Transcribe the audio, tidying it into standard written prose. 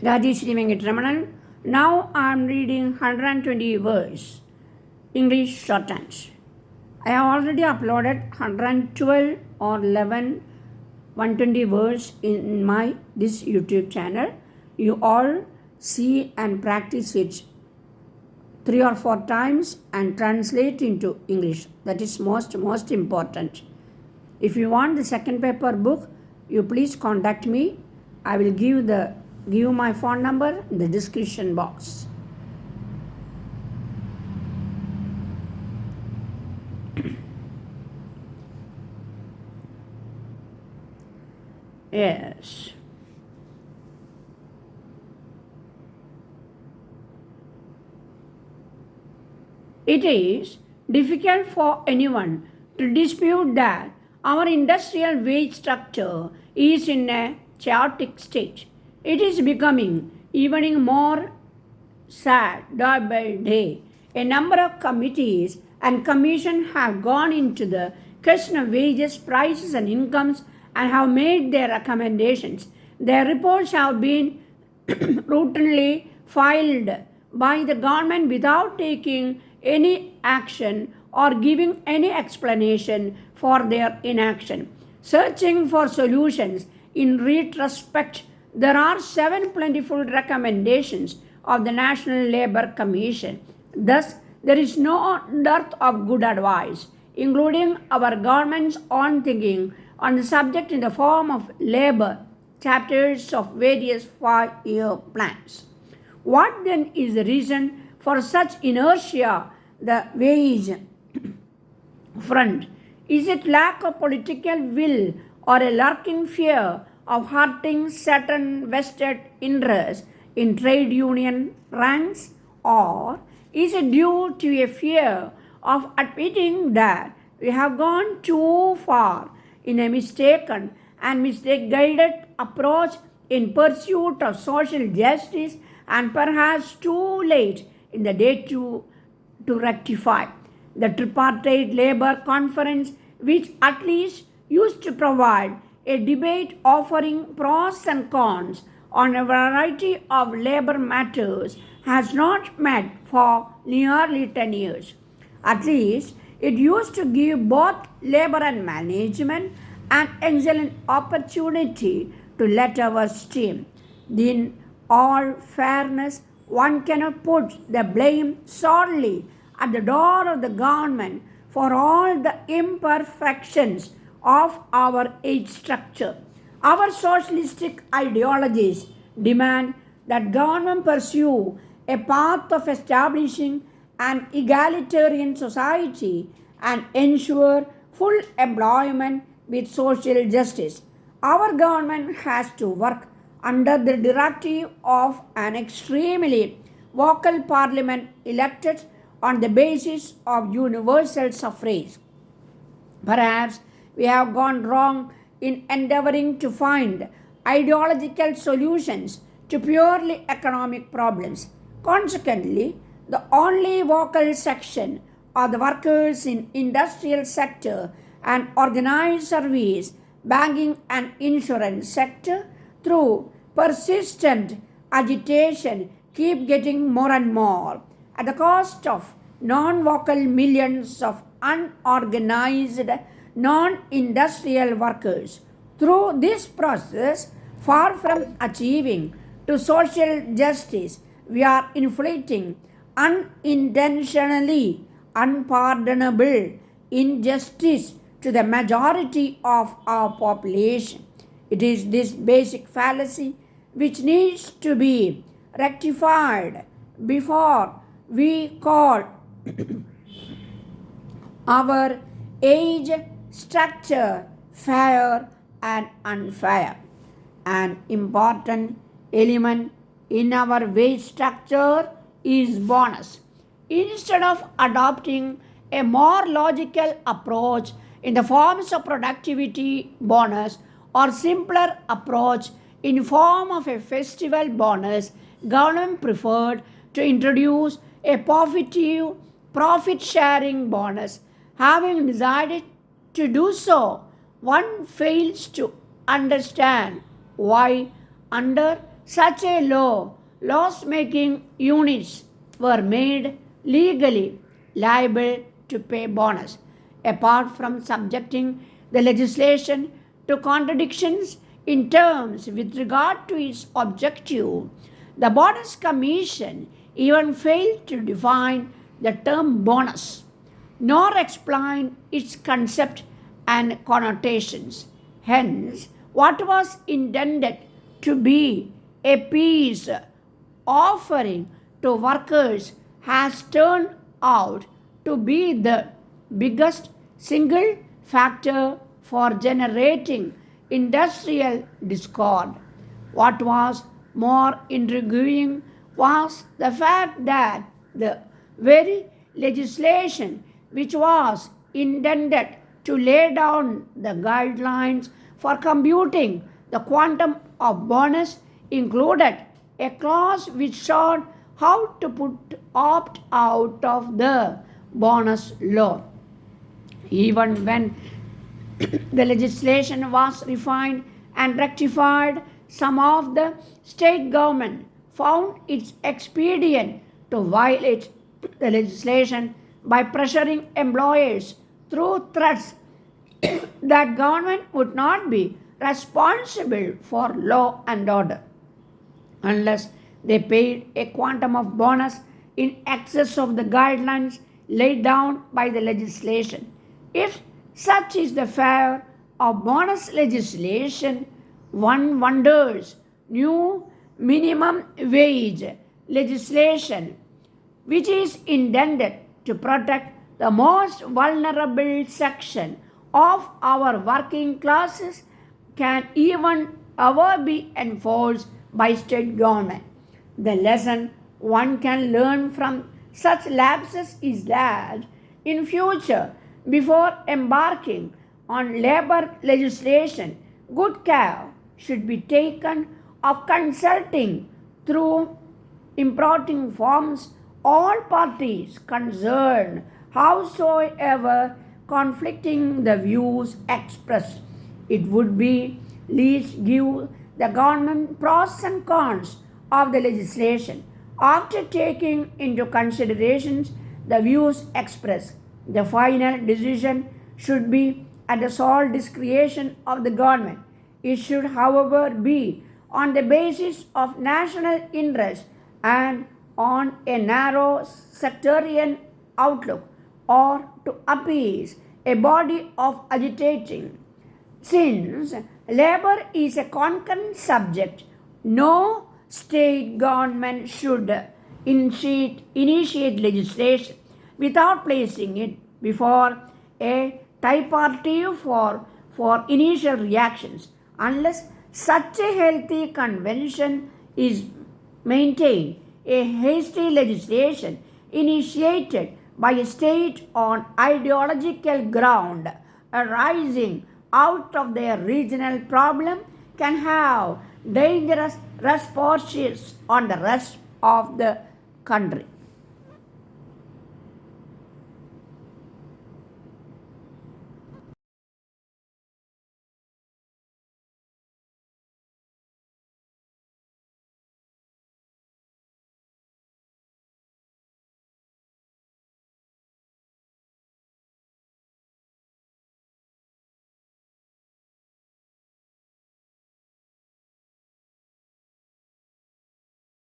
Rajeswary Venkitaramanan. Now I am reading 120 words, English shorthand. I have already uploaded 112 or 11 120 words in my this YouTube channel. You all see and practice it 3 or 4 times and translate into English. That is most important. If you want the second paper book, you please contact me. I will give my phone number in the description box. Yes. It is difficult for anyone to dispute that our industrial wage structure is in a chaotic state. It is becoming even more sad day by day. A number of committees and commissions have gone into the question of wages, prices, and incomes and have made their recommendations. Their reports have been routinely filed by the government without taking any action or giving any explanation for their inaction. Searching for solutions in retrospect, there are 7 plentiful recommendations of the National Labour Commission. Thus, there is no dearth of good advice, including our government's own thinking on the subject in the form of labour chapters of various 5-year plans. What then is the reason for such inertia the wage front? Is it lack of political will or a lurking fear of hurting certain vested interests in trade union ranks, or is it due to a fear of admitting that we have gone too far in a mistaken and mistake-guided approach in pursuit of social justice and perhaps too late in the day to rectify? The tripartite labor conference, which at least used to provide a debate offering pros and cons on a variety of labor matters, has not met for nearly 10 years. At least it used to give both labor and management an excellent opportunity to let our steam. In all fairness, one cannot put the blame solely at the door of the government for all the imperfections of our age structure. Our socialistic ideologies demand that government pursue a path of establishing an egalitarian society and ensure full employment with social justice. Our government has to work under the directive of an extremely vocal parliament elected on the basis of universal suffrage. Perhaps we have gone wrong in endeavoring to find ideological solutions to purely economic problems. Consequently, the only vocal section are the workers in industrial sector and organized service, banking and insurance sector, through persistent agitation, keep getting more and more at the cost of non-vocal millions of unorganized non-industrial workers. Through this process, far from achieving to social justice, we are inflicting unintentionally unpardonable injustice to the majority of our population. It is this basic fallacy which needs to be rectified before we call our age structure fair and unfair. An important element in our wage structure is bonus. Instead of adopting a more logical approach in the forms of productivity bonus or simpler approach in form of a festival bonus, government preferred to introduce a profit sharing bonus. Having decided to do so, one fails to understand why under such a laws-making units were made legally liable to pay bonus. Apart from subjecting the legislation to contradictions in terms with regard to its objective, the Bonus Commission even failed to define the term bonus, nor explain its concept and connotations. Hence, what was intended to be a peace offering to workers has turned out to be the biggest single factor for generating industrial discord. What was more intriguing was the fact that the very legislation which was intended to lay down the guidelines for computing the quantum of bonus included a clause which showed how to opt out of the bonus law. Even when the legislation was refined and rectified, some of the state government found it expedient to violate the legislation by pressuring employers through threats that government would not be responsible for law and order unless they paid a quantum of bonus in excess of the guidelines laid down by the legislation. If such is the fare of bonus legislation, one wonders new minimum wage legislation, which is intended to protect the most vulnerable section of our working classes, can even ever be enforced by state government. The lesson one can learn from such lapses is that in future, before embarking on labor legislation, good care should be taken of consulting through importing forms all parties concerned, howsoever conflicting the views expressed. It would be least give the government pros and cons of the legislation. After taking into considerations the views expressed, the final decision should be at the sole discretion of the government. It should, however, be on the basis of national interest and on a narrow sectarian outlook, or to appease a body of agitating. Since labor is a concurrent subject, no state government should initiate legislation without placing it before a tripartite for initial reactions. Unless such a healthy convention is maintained, a hasty legislation initiated by a state on ideological ground arising out of their regional problem can have dangerous repercussions on the rest of the country.